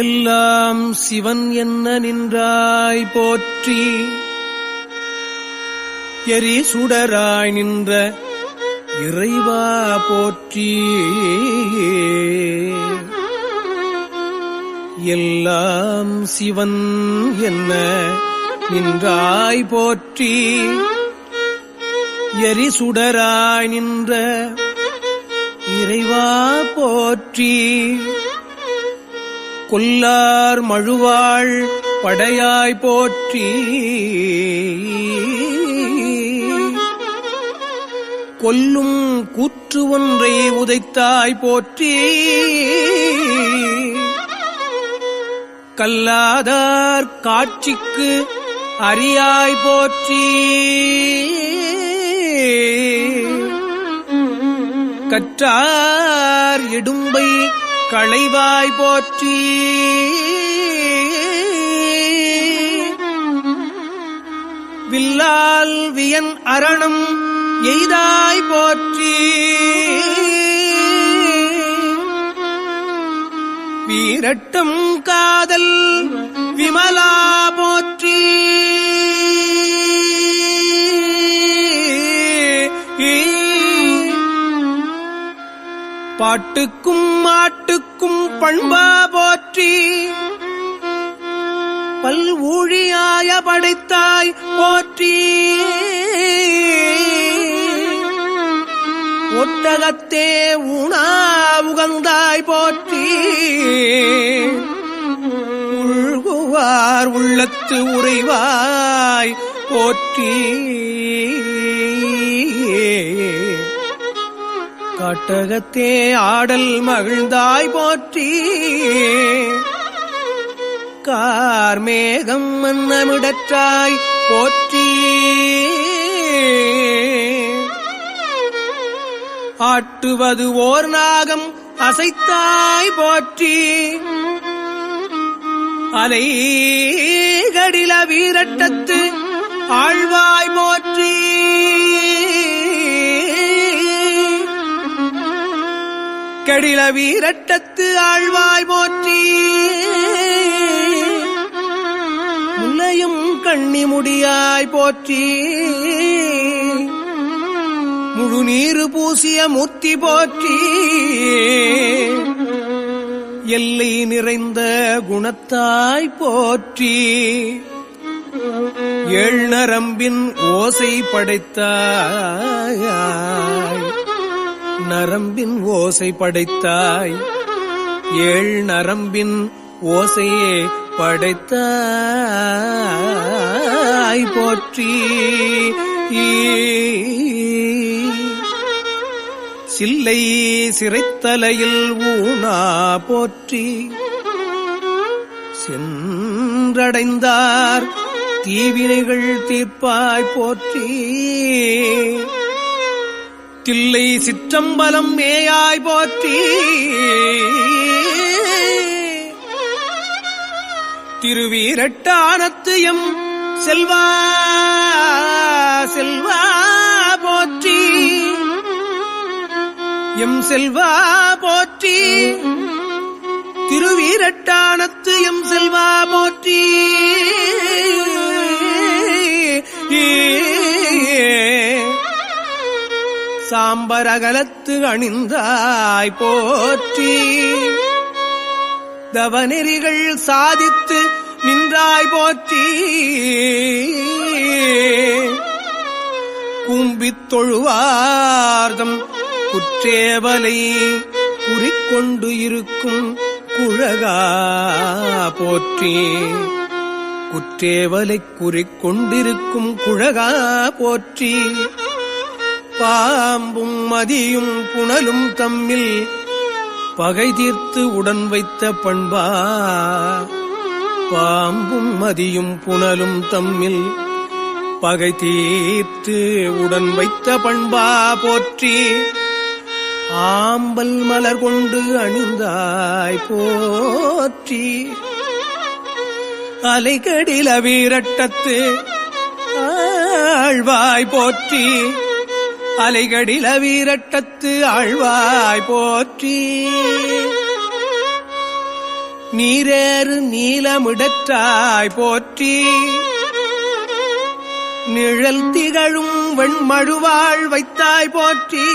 எல்லாம் சிவன் என்ன நின்றாய் போற்றி. எரி சுடராய் நின்ற இறைவா போற்றி. எல்லாம் சிவன் என்ன நின்றாய் போற்றி. எரி சுடராய் நின்ற இறைவா போற்றி. கொல்லார் மழுவாள் படையாய் போற்றி. கொல்லும் கூற்று ஒன்றை உதைத்தாய் போற்றி. கல்லாதார் காட்சிக்கு அறியாய் போற்றி. கற்றார் இடும்பை களைவாய் போற்றி. வில்லால் வியன் அரணம் எய்தாய் போற்றி. வீரட்டம் காதல் விமலா போற்றி. பாட்டுக்கும் மாட்டுக்கும் பண்பா போற்றி. பல் ஊழியாய படைத்தாய் போற்றி. ஒட்டகத்தே உணா உகந்தாய் போற்றி. உள்குவார் உள்ளத்து உறைவாய் போற்றி. காட்டகத்தே ஆடல் மகிழ்ந்தாய் போற்றி. கார்மேகம் மன்னமிடற்றாய் போற்றி. ஆட்டுவது ஓர் நாகம் அசைத்தாய் போற்றி. அலைகடில வீரட்டத்து ஆழ்வாய் போற்றி. கடில வீரட்டத்து ஆழ்வாய் போற்றி. முல்லையும் கண்ணி முடியாய் போற்றி. முழு நீரு பூசிய முத்தி போற்றி. எல்லை நிறைந்த குணத்தாய் போற்றி. ஏழ் நரம்பின் ஓசை படைத்தாய். நரம்பின் ஓசை படைத்தாய். ஏழ் நரம்பின் ஓசையே படைத்தாய் போற்றி. சில்லை சிறைத்தலையில் ஊனா போற்றி. சென்றடைந்தார் தீவினைகள் தீர்ப்பாய் போற்றி. தில்லை சிற்றம்பலம் மேயாய் போற்றி. திருவீரட்டானத்து எம் செல்வா செல்வா போற்றி. எம் செல்வா போற்றி. திருவீரட்டானத்து எம் செல்வா போற்றி. சாம்பரகலத்து அணிந்தாய் போற்றி. தவநெறிகள் சாதித்து நின்றாய் போற்றி. கும்பித் தொழுவார்தம் குற்றேவலை குறிக்கொண்டு இருக்கும் குழகா போற்றி. குற்றேவலை குறிக்கொண்டிருக்கும் குழகா போற்றி. பாம்பும் மதியும் புனலும் தம்மில் பகை தீர்த்து உடன் வைத்த பண்பா. பாம்பும் மதியும் புனலும் தம்மில் பகை தீர்த்து உடன் வைத்த பண்பா போற்றி. ஆம்பல் மலர் கொண்டு அணிந்தாய் போற்றி. அலைகடில வீரட்டத்து ஆழ்வாய் போற்றி. அலைகடில வீரட்டத்து ஆழ்வாய் போற்றி. நீரேறு நீலமிடற்றாய் போற்றி நிழல் திகழும் வெண்மழுவாள் வைத்தாய் போற்றி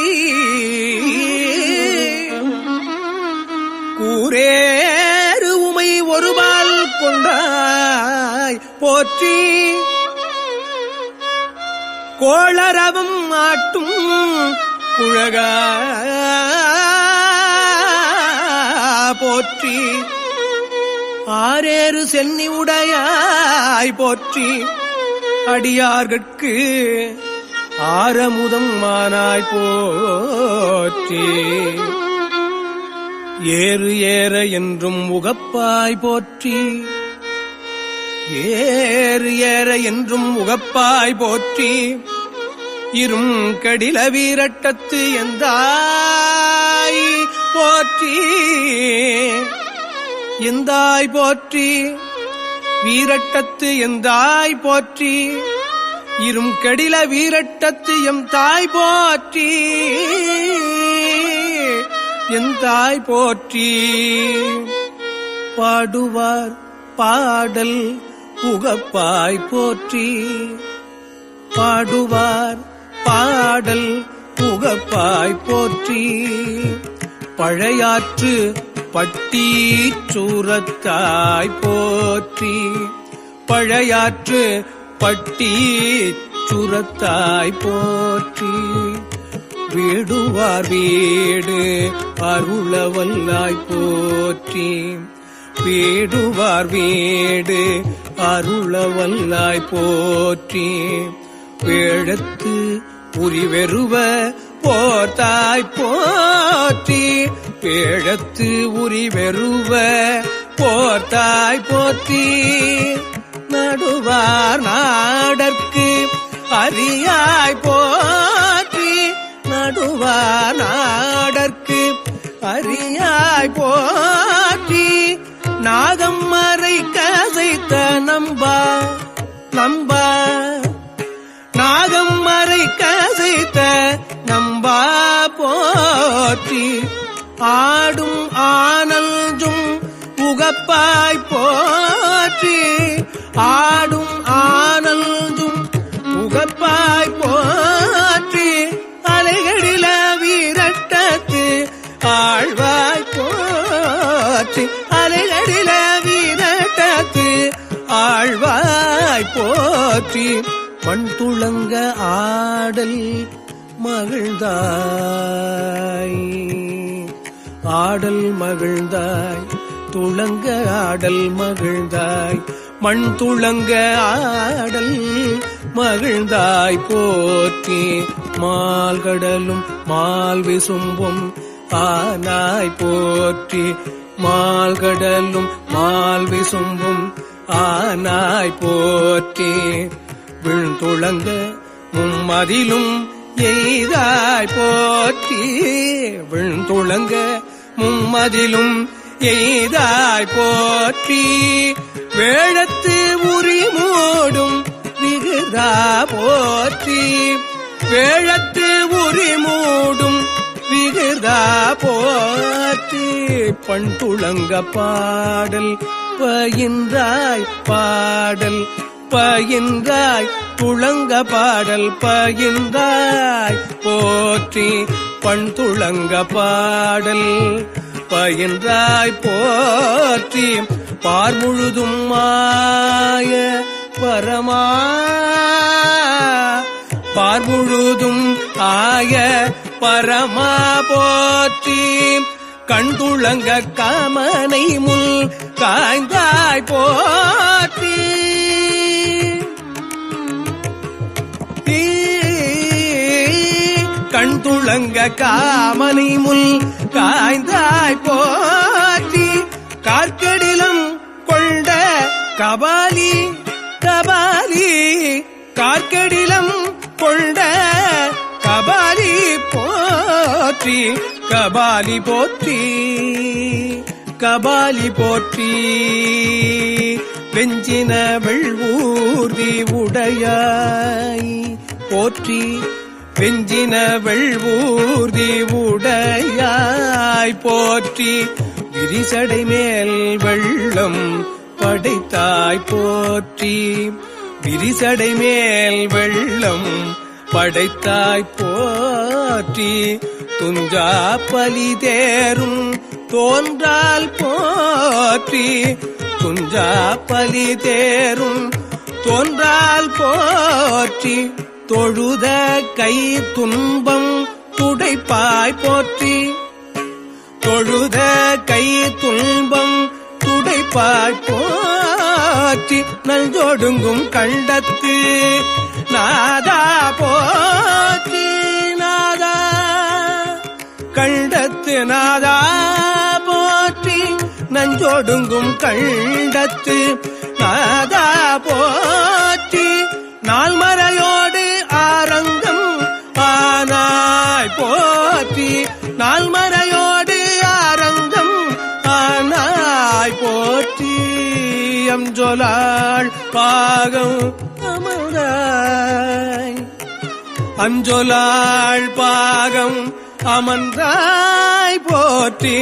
கூரேறு உமை ஒருபால் கொண்டாய் போற்றி கோளரவும் ஆட்டும் குழகா போற்றி ஆரேறு சென்னி உடையாய் போற்றி அடியார்கட்கு ஆரமுதம் மானாய் போற்றி ஏறு ஏற என்றும் உகப்பாய் போற்றி ஏறு ஏற என்றும் உகப்பாய் போற்றி இரும் கடில வீரட்டத்து எந்தாய் போற்றி எந்தாய் போற்றி வீரட்டத்து எந்தாய் போற்றி இரும் கடில வீரட்டத்து எம் தாய் போற்றி எந்தாய் போற்றி பாடுவார் பாடல் உகப்பாய் போற்றி பாடுவார் பாடல் உகப்பாய் போற்றி பழையாற்று பட்டி சூரத்தாய் போற்றி பழையாற்று பட்டி சூரத்தாய் போற்றி வீடுவார் வீடு அருளவல்லாய் போற்றி வீடுவார் வீடு அருளவல்லாய் போற்றி வேழத்து உரிவெருவ போர்த்தாய் போற்றி வேழத்து உரிவெருவ போர்த்தாய் போற்றி நடுவார் நாடற்கு அரியாய் போற்றி நடுவார் நாடற்கு அரியாய் போற்றி நாகம் மறை கசைத்த நம்பா நம்பா நாகம் மறை கசைத்த நம்பா போற்றி ஆடும் ஆனல்ஜும் உகப்பாய் போற்றி ஆடும் ஆனல்ஜும் உகப்பாய் போற்றி அலைகளில வீரட்டத்து ஆழ்வாய் போற்றி அலைகளில வீரட்டத்து ஆழ்வாய் போற்றி மண் துளங்க ஆடல் மகிழ்ந்தாய் ஆடல் மகிழ்ந்தாய் துளங்க ஆடல் மகிழ்ந்தாய் மண் துளங்க ஆடல் மகிழ்ந்தாய் போற்றி மால்கடலும் மால் விசும்பும் ஆனாய் போற்றி மால்கடலும் மால் விசும்பும் ஆனாய் போற்றி விழுந்துளங்க மும்மதிலும் எய்தாய் போற்றி விழுந்துளங்க மும்மதிலும் எய்தாய் போற்றி வேழத்து உரி மூடும் விகுதா போற்றி வேழத்து உரி மூடும் விகுதா போற்றி பண்துளங்க பாடல் பயின்றாய் பாடல் பயின்றாய் துளங்க பாடல் பயின்றாய் போற்றி பண்துளங்க பாடல் பயின்றாய் போற்றி பார்முழுதும் மாய பரமா பார்முழுதும் ஆய பரமா போற்றி கண்துளங்க காமனை முல் காய்ந்தாய் போற்றி கண்துளங்க காமனை முல் காய்ந்தாய் போற்றி கார்க்கடிலம் கொண்ட கபாலி கபாலி கார்க்கடிலம் கொண்ட கபாலி போற்றி கபாலி போற்றி கபாலி போற்றி வெஞ்சின வெள்வூர்தி உடையாய் போற்றி வெஞ்சின வெள்வூர்தி உடையாய் போற்றி விரிசடை மேல் வெள்ளம் படைத்தாய் போற்றி. விரிசடை மேல் வெள்ளம் படைத்தாய் போற்றி. துஞ்சா பலி தேரும் தோன்றால் போற்றி. துஞ்சா பலி தேரும் தோன்றால் போற்றி. தொழுத கை துன்பம் துடைப்பாய் போற்றி. தொழுத கை துன்பம் துடைப்பாய் போற்றி. நல்ஜொடுங்கும் கண்டத்து நாதா போற்றி. நாதா கண்டத்து நாதா போற்றி. நஞ்சொடுங்கும் கண்டத்து நாதா போற்றி. நால்மறையோடு ஆரங்கம் ஆனாய் போற்றி. நால்மறையோடு ஆரங்கம் ஆனாய் போற்றி. அஞ்சொலாள் பாகம் அமர்ந்தாய். அஞ்சொலாள் பாகம் அமர்ந்தாய் போற்றி.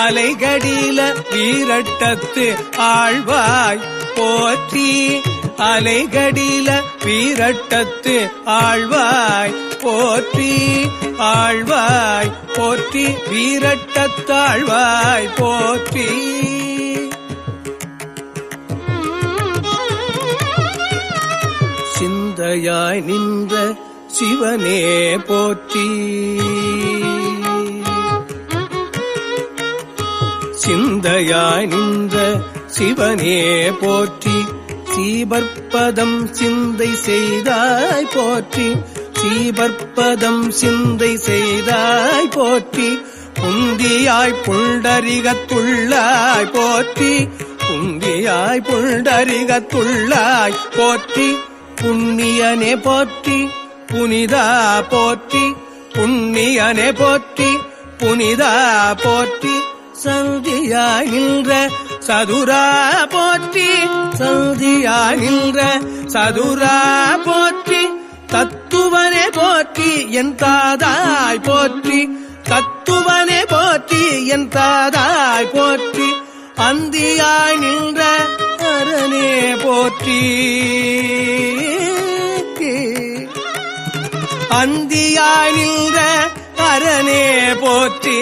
அலைகடில வீரட்டத்து ஆழ்வாய் போற்றி. அலைகடில வீரட்டத்து ஆழ்வாய் போற்றி. ஆழ்வாய் போற்றி. வீரட்டத்தாழ்வாய் போற்றி. சிந்தையாய் நின்ற சிவனே போற்றி. சிந்தையாய் நின்ற சிவனே போற்றி. சீபற்பதம் சிந்தை செய்தாய் போற்றி. சீபற்பதம் சிந்தை செய்தாய் போற்றி. புந்தியாய் புண்டரிகத்துள்ளாய் போற்றி. புந்தியாய் புண்டரிகத்துள்ளாய் போற்றி. புண்ணியனே போற்றி. புனிதா போற்றி. புண்ணியனே போற்றி. புனிதா போற்றி. சந்தியாய் நின்ற சதுரா போற்றி. சந்தியாய் நின்ற சதுரா போற்றி. தத்துவனே போற்றி. என் தாதாய் போற்றி. தத்துவனே போற்றி. என் தாதாய் போற்றி. அந்தியாய் நின்ற அரணே போற்றி. அந்தியாய் நின்ற அரணே போற்றி.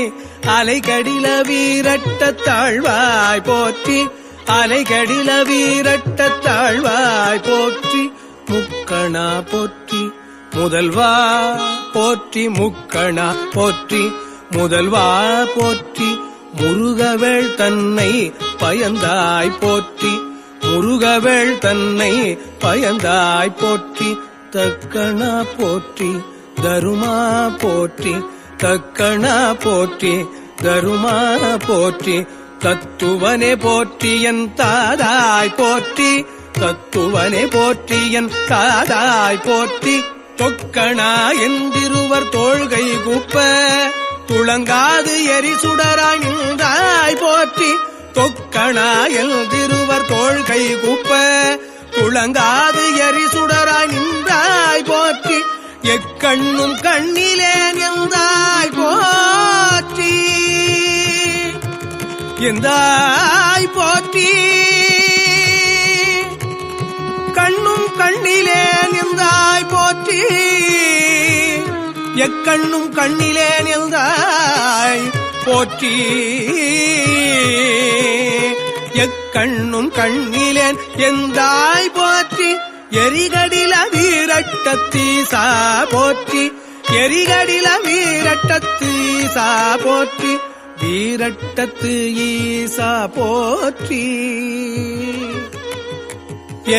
அலைகடில வீரட்டத்தாழ்வாய் போற்றி. அலைகடில வீரட்டத்தாழ்வாய் போற்றி. முக்கணா போற்றி. முதல்வா போற்றி. முக்கணா போற்றி. முதல்வா போற்றி. முருகவேள் தன்னை பயந்தாய் போற்றி. முருகவேள் தன்னை பயந்தாய் போற்றி. தக்கணா போற்றி. தருமா போற்றி. தக்கணா போற்றி. தருமா போற்றி. தத்துவனே போற்றி. என் தாதாய் போற்றி. தத்துவனே போற்றி. என் தாதாய் போற்றி. தொக்கணா என்றிருவர் தோள்கை கூப்ப துளங்காது எரிசுடராய் நின்றாய் போற்றி. தொக்கணா என்றிருவர் தோள்கை கூப்ப துளங்காது எரிசுடராய் நின்றாய் போற்றி. எக்கண்ணும் கண்ணிலே நின்றாய் போற்றி. எந்தாய் போற்றி. கண்ணும் கண்ணிலே நின்றாய் போற்றி. எக்கண்ணும் கண்ணிலே நின்றாய் போற்றி. எக்கண்ணும் கண்ணிலே எந்தாய் போற்றி. எரிகடில வீரட்டத்தீசா போற்றி. எரிகடில வீரட்டத்தீசா போற்றி. வீரட்டத்து ஈசா போற்றி.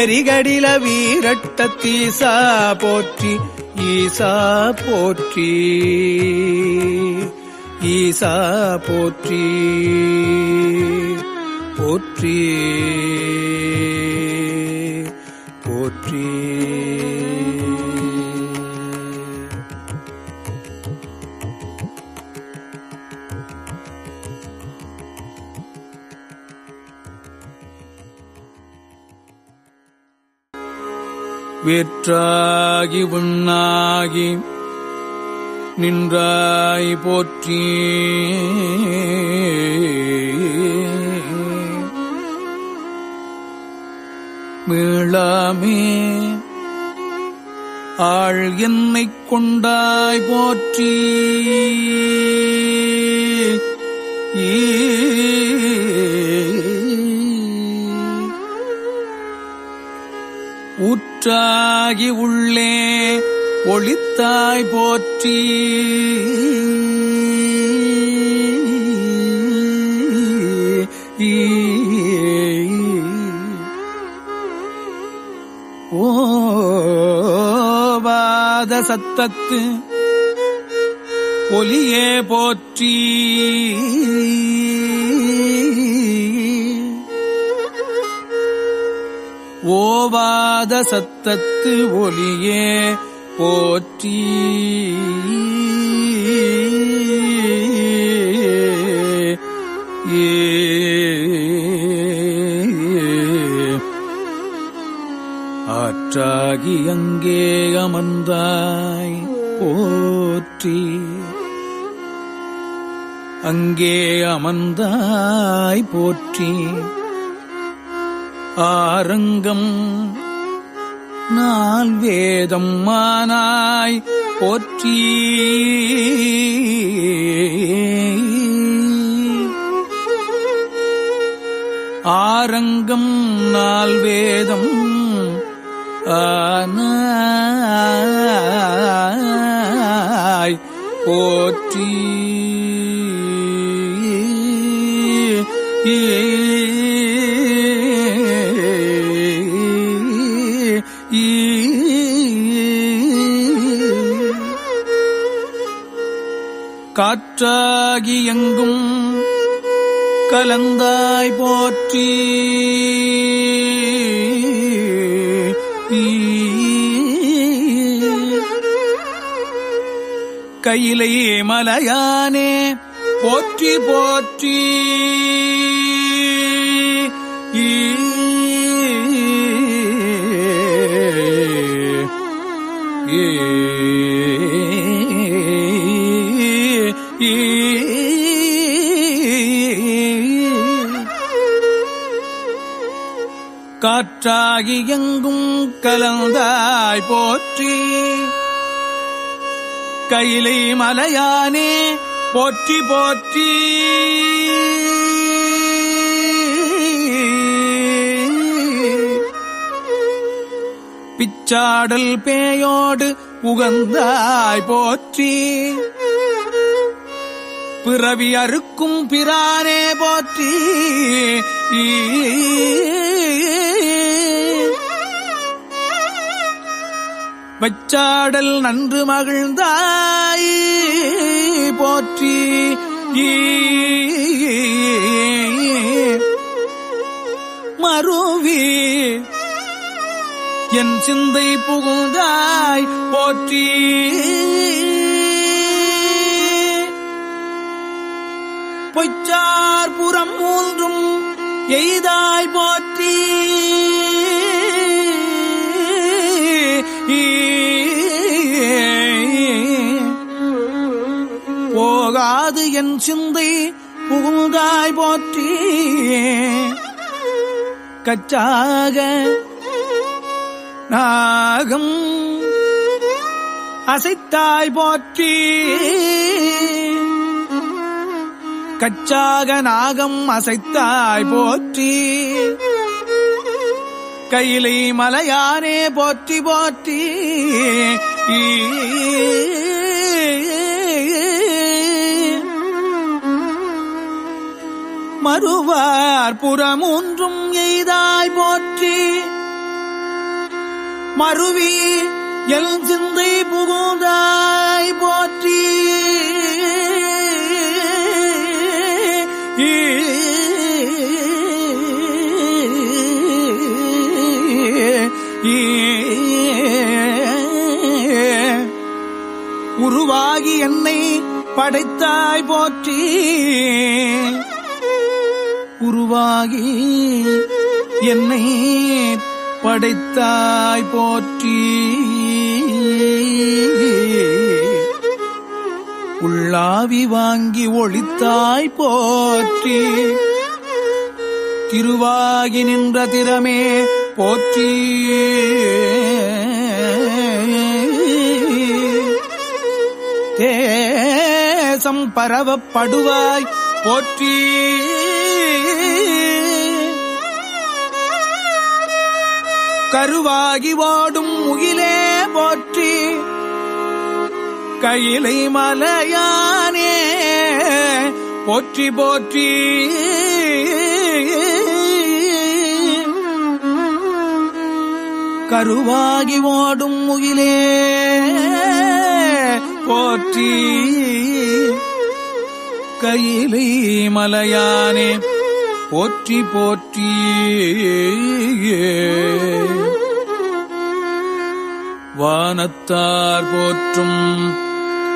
எரிகடில வீரட்டத்தீசா போற்றி. ஈசா போற்றி. ஈசா போற்றி. போற்றி போற்றி. வேற்றாகி உண்ணாகி நின்றாய் போற்றி. மீளாமே ஆள் என்னைக் கொண்டாய் போற்றி. ஊற்றாகி உள்ளே ஒளித்தாய் போற்றி. ஓவாத சத்தத்து ஒலியே போற்றி. ஓவாத சத்தத்து ஒலியே போற்றி. ஆற்றாகி அங்கே அமர்ந்தாய் போற்றி. அங்கே அமர்ந்தாய் போற்றி. ஆரங்கம் நால் வேதம் மானாய் போற்றி. ஆரங்கம் நால் வேதம் ஆனாய் போற்றி. காற்றாகி எங்கும் கலந்தாய் போற்றி. கையிலை மலையானே போற்றி போற்றி. காற்றாகி எங்கும் கலந்தாய் போற்றி. கையிலை மலையானே போற்றி போற்றி. பிச்சாடல் பேயோடு உகந்தாய் போற்றி. பிறவி அறுக்கும் பிரானே போற்றி. வச்சாடல் நன்று மகிழ்ந்தாய் போற்றி. மருவி என் சிந்தை புகுந்தாய் போற்றி. பொய்ச்சார் புறம் மூன்றும் எய்தாய் போற்றி. போகாது என் சிந்தை புகுந்தாய் போற்றி. கச்சாக நாகம் அசைத்தாய் போற்றி. கச்சாக நாகம் அசைத்தாய் போற்றி. கையிலை மலையானே போற்றி போற்றி. மறுவார் புறமூன்றும் எய்தாய் போற்றி. மருவி எல் சிந்தை புகுந்தாய் போற்றி. உருவாகி என்னை படைத்தாய் போற்றி. உருவாகி என்னை படைத்தாய் போற்றி. உள்ளாவி வாங்கி ஒளித்தாய் போற்றி. திருவாகி நின்ற திறமே போற்றி. தேசம் பரவப்படுவாய் போற்றி. கருவாகி வாடும் முகிலே போற்றி. கையிலை மலையானே போற்றி போற்றி. கருவாகி வாடும் முகிலே போற்றி. கையிலை மலையானே போற்றி போற்றி. வானத்தார் போற்றும்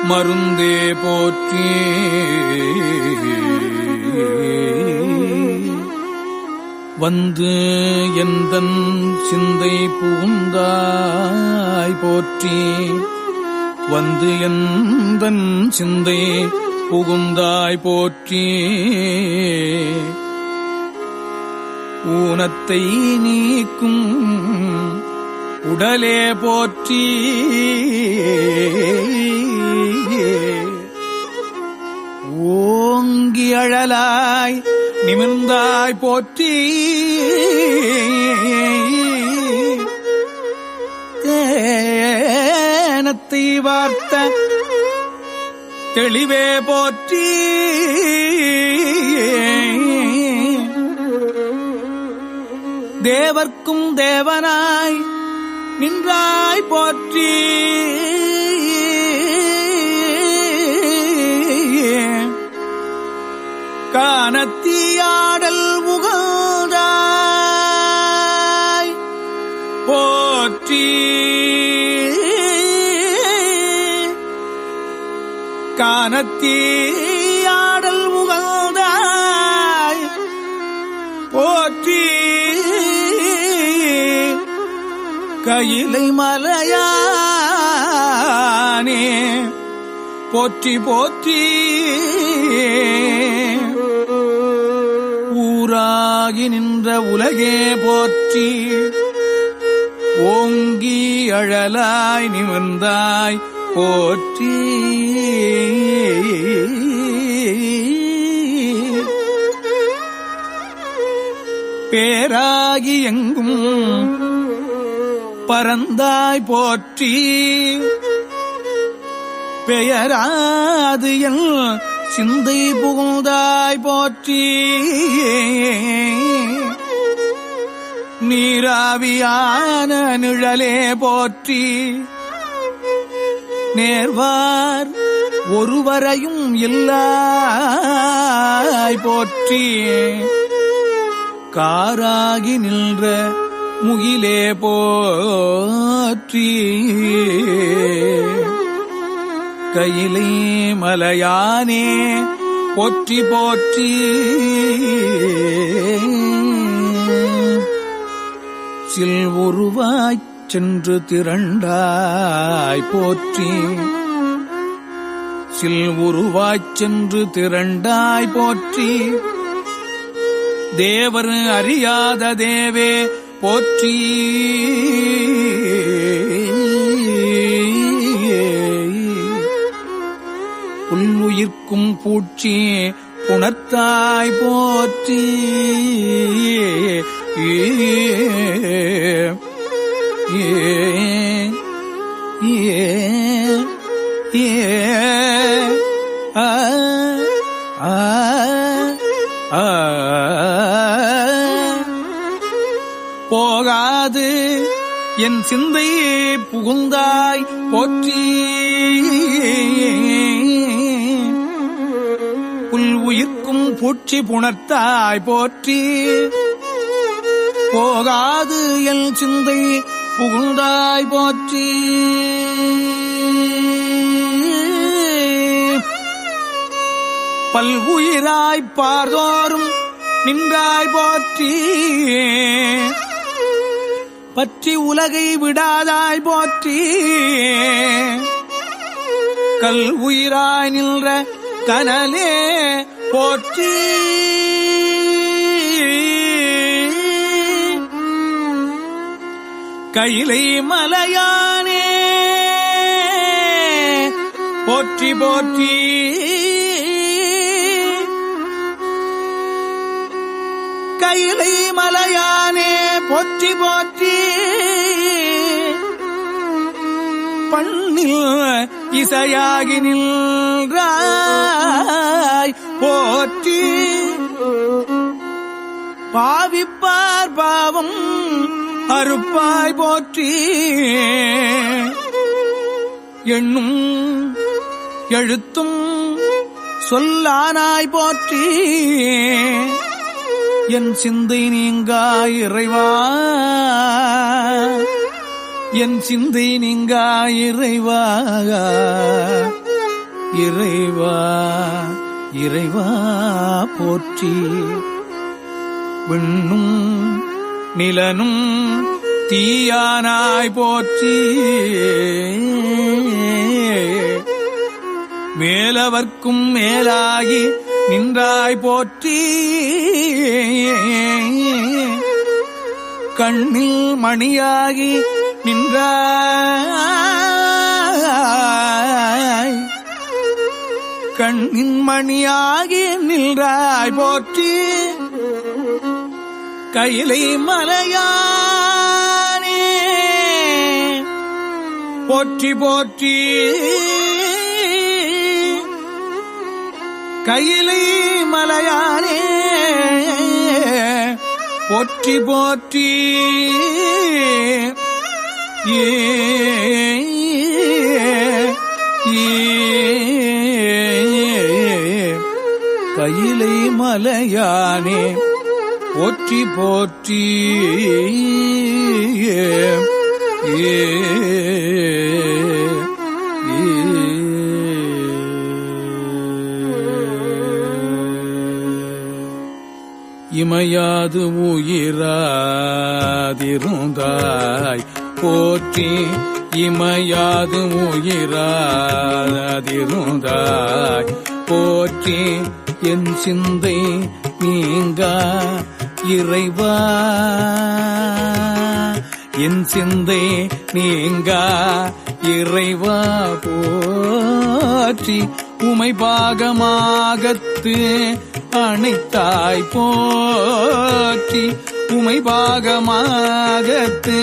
மருந்தே போற்றி. வந்து எந்தன் சிந்தை புகுந்தாய் போற்றி. வந்து எந்தன் சிந்தை புகுந்தாய் போற்றி. ஊனத்தை நீக்கும் உடலே போற்றி. ஓங்கி அழலாய் நிமிர்ந்தாய் போற்றி. தேனத்தை வார்த்த தெளிவே போற்றி. தேவர்க்கும் தேவனாய் நின்றாய் போற்றி. கானத்தியாடல் முகந்தாய் போற்றி. கானத்தியாடல் முகந்தாய் போற்றி. கையிலை மலையானே போற்றி போற்றி. ஊராகி நின்ற உலகே போற்றி. ஓங்கி அழலாய் நிமிர்ந்தாய் போற்றி. பேராகி எங்கும் பரந்தாய் போற்றி. பெயராது என் சிந்தை புகுந்தாய் போற்றி. நீராவியான நிழலே போற்றி. நேர்வார் ஒருவரையும் இல்லாய் போற்றி. காராகி நின்ற முகிலே போற்றி. கையிலை மலையானே போற்றி போற்றி. சில்வுருவாய்ச் சென்று திரண்டாய் போற்றி. சில்வுருவாய்ச் சென்று திரண்டாய் போற்றி. தேவர் அறியாத தேவே போற்றி. புல்லுயிர்க்கும் பூச்சி புணர்த்தாய் போற்றி. போகாது என் சிந்தை புகுந்தாய் போற்றி. புல் உயிர்க்கும் பூச்சி புணர்த்தாய் போற்றி. போகாது என் சிந்தை புகுந்தாய் போற்றி. பல்வுயிராய் பார்தோறும் நின்றாய் போற்றி. பற்றி உலகை விடாதாய் போற்றி. கல் உயிராய் நின்ற கனலே போற்றி கையிலை மலையானே போற்றி போற்றி கையிலை மலையானே போற்றி போற்றி பண்ணில் இசையாகி நின்றாய் போற்றி பாவிப்பார் பாவம் அறுப்பாய் போற்றி எண்ணும் எழுத்தும் சொல்லானாய் போற்றி என் சிந்தை நீங்கா இறைவா என் சிந்தை நீங்கா இறைவா இறைவா இறைவா போற்றி விண்ணும் நிலனும் தீயானாய் போற்றி மேலவர்க்கும் மேலாகி நின்றாய் போற்றி கண்ணில் மணியாகி நின்றாய் கண்ணின் மணியாகி நின்றாய் போற்றி கையிலை மலையானே போற்றி போற்றி கையிலை மலையானே போற்றி போற்றி கையிலை மலையானே போற்றி போற்றி இமையாது உயிராதிருந்தாய் போற்றி இமையாது உயிராதிருந்தாய் போற்றி என் சிந்தை நீங்கா இறைவா என் சிந்தை நீங்கா இறைவா போற்றி உமை பாகமாகத்து அணைத்தாய் போற்றி உமை பாகமாகத்து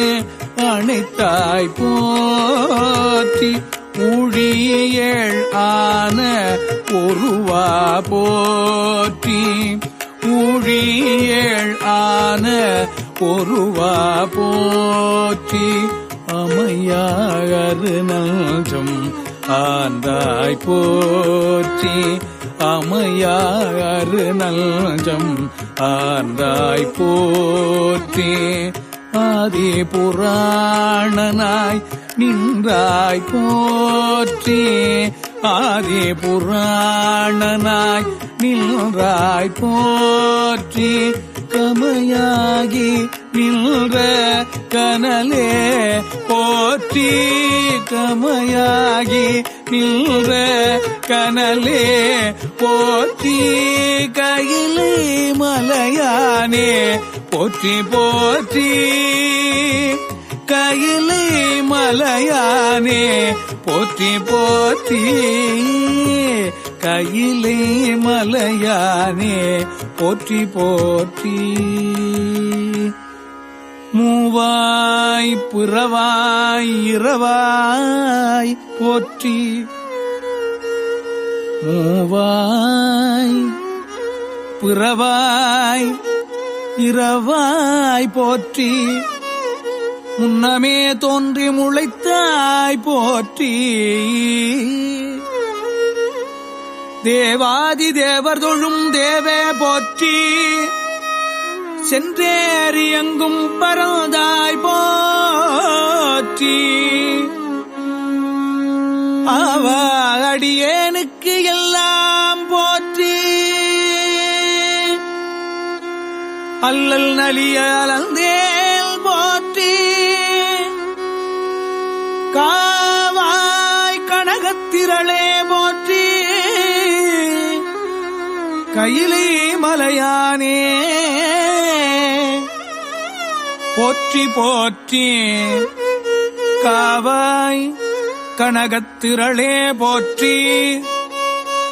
அணைத்தாய் போற்றி ஊழியேழ் ஆன ஒருவா போற்றி ஊழியேழ் ஆன ஒருவா போற்றி அமையாகரு நல்ஜம் ஆந்தாய் போற்றி அமையாகரு நல்ஜம் ஆந்தாய் போற்றி ஆதி புராணனாய் நின்றாய் போற்றி ஆதி புராணனாய் நின்றாய் போற்றி கமையாகி நின்ற கனலே போற்றி கமையாகி நின்ற கனலே போற்றி கையிலை மலையானே போற்றி போற்றி கையிலை மலையானே போற்றி போற்றி கையிலை மலையானே போற்றி போற்றி மூவாய் புறவாய் இரவாய் போற்றி மூவாய் புறவாய் இரவாய் போற்றி முன்னமே தோன்றி முளைத்தாய் போற்றி தேவாதி தேவர் தொழும் தேவே போற்றி சென்றேறி எங்கும் பரந்தாய் போற்றி அவ அடியேனுக்கு எல்லாம் போற்றி அல்லல் நலிய அலந்தேல் போற்றி காவாய் கனகத்தில் கனகத்திரளே போற்றி கையிலை மலையானே போற்றி போற்றி காவாய் கனகத்திரளே போற்றி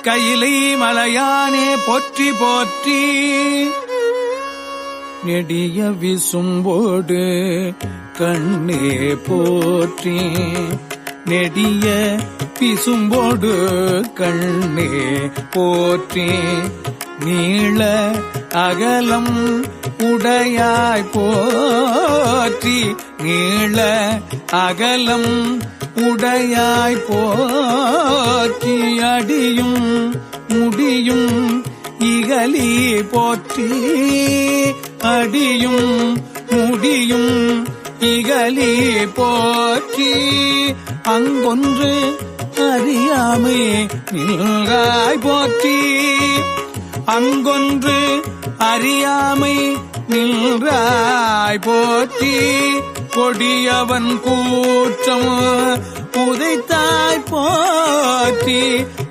கையிலை மலையானே போற்றி போற்றி நெடிய விசும்போடு கண்ணே போற்றி நெடிய பிசும்போடு கண்ணே போற்றி நீள அகலம் உடையாய் போற்றி நீள அகலம் உடையாய் போற்றி அடியும் முடியும் இகலி போற்றி அடியும் முடியும் இகலி போற்றி அங்கொன்று அறியாமை நின்றாய் போற்றி அங்கொன்று அறியாமை நின்றாய் போற்றி கொடியவன் கூற்றம் உதைத்தாய் போற்றி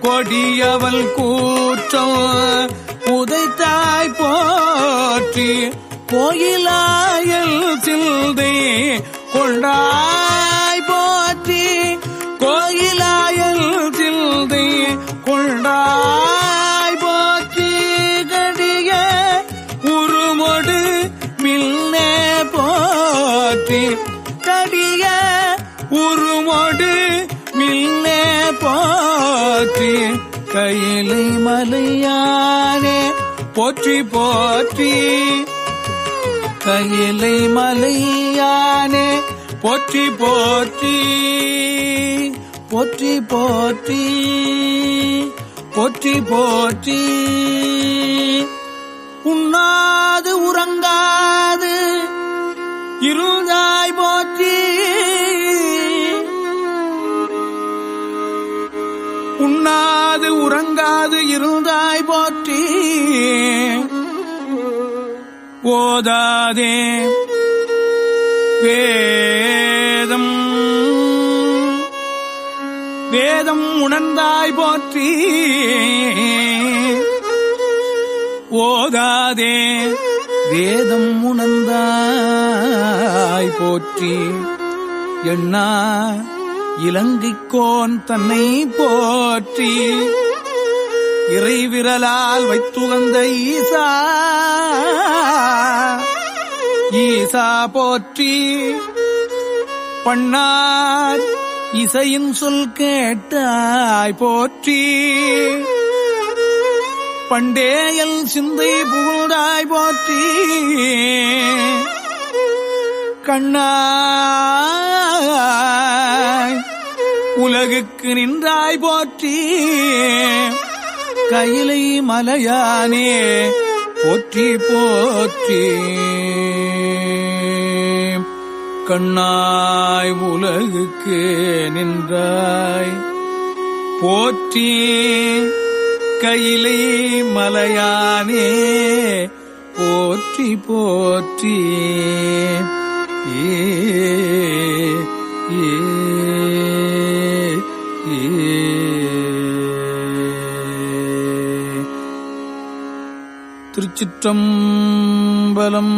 கொடியவன் கூற்றம் உதைத்தாய் போற்றி கோயிலாயல் சிந்தை கொண்டாய் போற்றி கோயிலாயல் சிந்தை கொண்டாய் போற்றி கடிய உருமொடு மில்னே போற்றி கடிய உருமொடு மில்னே போற்றி கையிலை மலையானே போற்றி போற்றி கையிலை மலையானே போற்றி போற்றி போற்றி போற்றி போற்றி போற்றி உண்ணாது உறங்காது இருந்தாய் போற்றி உண்ணாது உறங்காது இருந்தாய் போற்றி ஓதாதே வேதம் வேதம் உணர்ந்தாய் போற்றி ஓதாதே வேதம் உணர்ந்தாய் போற்றி எண்ணா இலங்கைக்கோன் தன்னை போற்றி இறைவிரலால் வைத்துகந்த ஈசா ஈசா போற்றி பண்ணார் இசையின் சொல் கேட்டாய் போற்றி பண்டேயல் சிந்தை புகழ்ந்தாய் போற்றி கண்ணாய் உலகுக்கு நின்றாய் போற்றி கையிலை மலையானே போற்றி போற்றி கண்ணாய் உலகுக்கு நின்றாய் போற்றி கையிலை மலையானே போற்றி போற்றி திருச்சிற்றம்பலம்.